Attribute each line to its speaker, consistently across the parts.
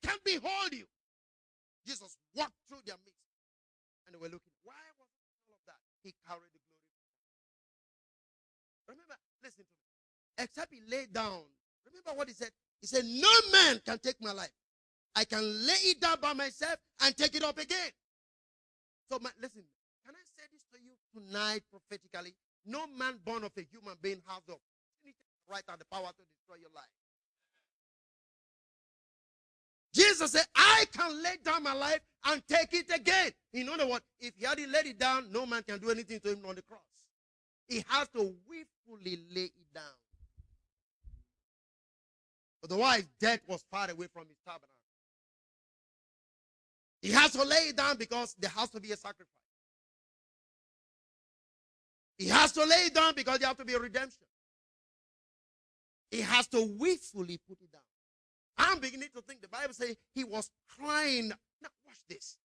Speaker 1: can't behold you. Jesus walked through their midst. And they were looking. Why was all of that? He carried the glory. Remember, listen to me. Except he laid down. Remember what he said? He said, no man can take my life. I can lay it down by myself and take it up again. So, listen, can I say this to you tonight prophetically? No man born of a human being has the right and the power to destroy your life. Jesus said, I can lay down my life and take it again. In other words, if he hadn't laid it down, no man can do anything to him on the cross. He has to willfully lay it down. Otherwise, death was far away from his tabernacle. He has to lay it down because there has to be a sacrifice. He has to lay it down because there has to be a redemption. He has to willfully put it down. I'm beginning to think the Bible says he was crying. Now, watch this.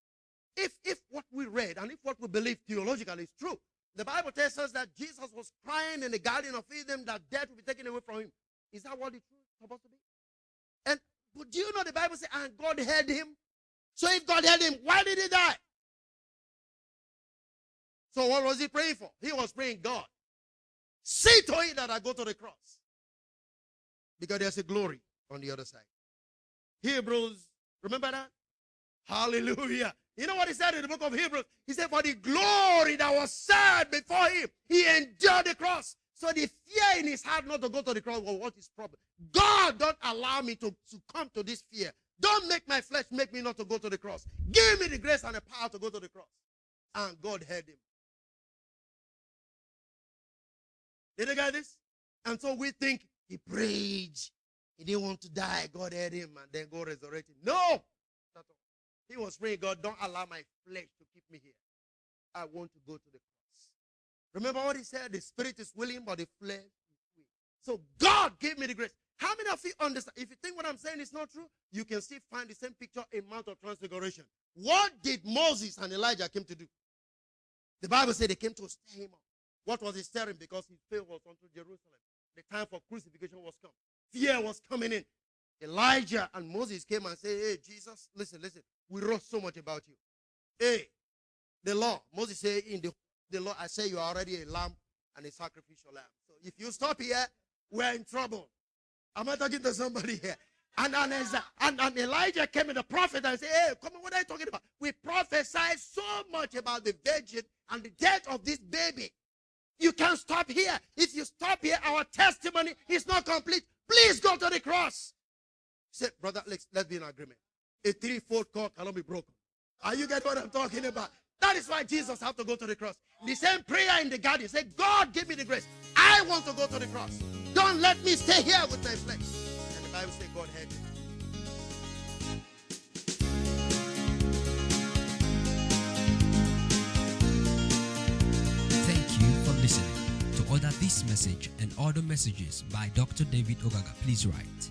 Speaker 1: If what we read and if what we believe theologically is true, the Bible tells us that Jesus was crying in the Garden of Eden that death will be taken away from him. Is that what the truth is supposed to be? But do you know the Bible says, and God heard him? So if God heard him, why did he die? So what was he praying for? He was praying, God, see to it that I go to the cross. Because there's a glory on the other side. Hebrews, remember that? Hallelujah. You know what he said in the book of Hebrews? He said, for the glory that was set before him, he endured the cross. So the fear in his heart not to go to the cross, well, what is problem? God, don't allow me to succumb to this fear. Don't make my flesh make me not to go to the cross. Give me the grace and the power to go to the cross. And God heard him. Did you get this? And so we think he prayed. He didn't want to die. God heard him and then God resurrected him. No! He was praying, God, don't allow my flesh to keep me here. I want to go to the cross. Remember what he said? The spirit is willing, but the flesh is weak. So God gave me the grace. How many of you understand? If you think what I'm saying is not true, you can still find the same picture in Mount of Transfiguration. What did Moses and Elijah came to do? The Bible said they came to stir him up. What was he stirring? Because his faith was unto Jerusalem. The time for crucifixion was come. Fear was coming in. Elijah and Moses came and said, hey, Jesus, listen. We wrote so much about you. Hey, the law. Moses said, in the law, I say you are already a lamb and a sacrificial lamb. So if you stop here, we're in trouble. Am I talking to somebody here? And Elijah came in, the prophet, and said, hey, come on, what are you talking about? We prophesied so much about the virgin and the death of this baby. You can't stop here. If you stop here, our testimony is not complete. Please go to the cross. He said, brother, let's be in agreement. A threefold cord cannot be broken. Are you getting what I'm talking about? That is why Jesus had to go to the cross. The same prayer in the garden said, God, give me the grace. I want to go to the cross. Don't let me stay here with my flesh. And the Bible said God heard him.
Speaker 2: Thank you for listening. To order this message and other messages by Dr. David Ogaga, please write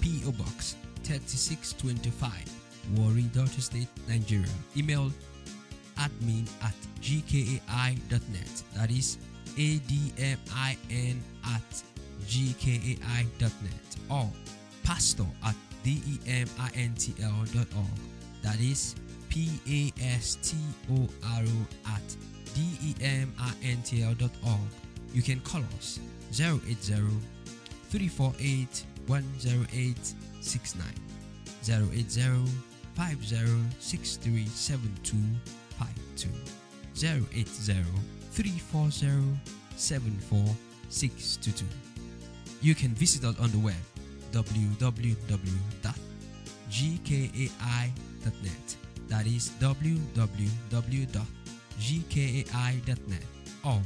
Speaker 2: P.O. Box 3625, Warri, Delta State, Nigeria. Email admin@gkai.net. That is admin@gkai.net. Or pastor@demintl.org. That is pastor@demintl.org. You can call us 080-348-10869, 080-5063-7252, 080-340-74622. You can visit us on the web www.gkai.net. That is www.gkai.net or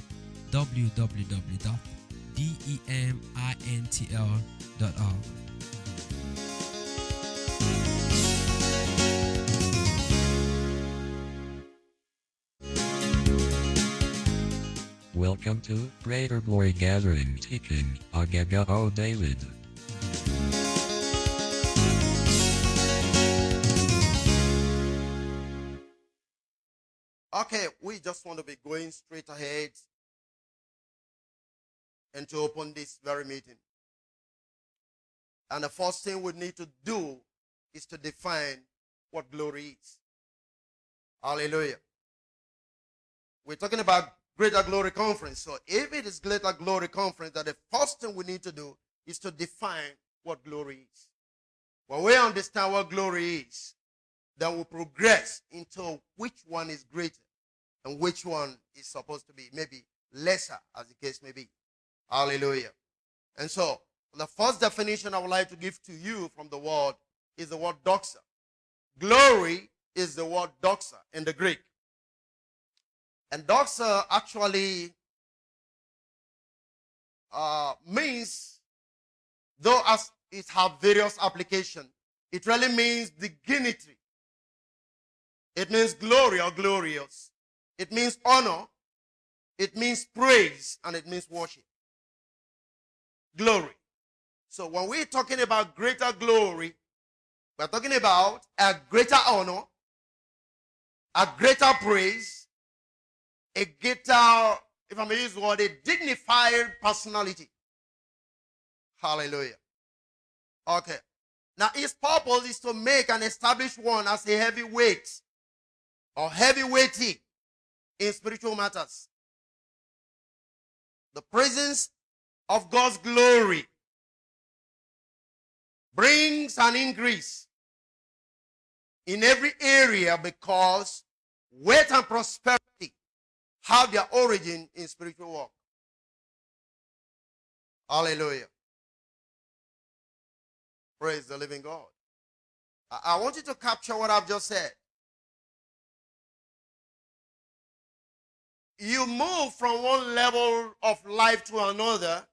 Speaker 2: www.demintl.org.
Speaker 3: Welcome to Greater Glory Gathering Teaching, Agaga O David.
Speaker 1: Okay, we just want to be going straight ahead and to open this very meeting. And the first thing we need to do is to define what glory is. Hallelujah. We're talking about Greater Glory Conference. So if it is Greater Glory Conference, then the first thing we need to do is to define what glory is. When we understand what glory is, then we progress into which one is greater and which one is supposed to be maybe lesser, as the case may be. Hallelujah. And so, the first definition I would like to give to you from the word is the word doxa. Glory is the word doxa in the Greek. And doxa actually means, though as it has various applications, it really means dignity. It means glory or glorious. It means honor. It means praise. And it means worship. Glory. So when we're talking about greater glory, we're talking about a greater honor, a greater praise, a greater, if I may use the word, a dignified personality. Hallelujah. Okay. Now, its purpose is to make and establish one as a heavyweight or heavyweighty in spiritual matters. The presence of God's glory brings an increase in every area because wealth and prosperity have their origin in spiritual work. Hallelujah. Praise the living God. I want you to capture what I've just said. You move from one level of life to another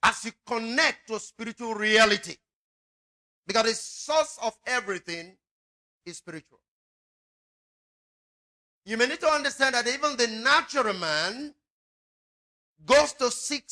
Speaker 1: as you connect to spiritual reality. Because the source of everything is spiritual. You may need to understand that even the natural man goes to seek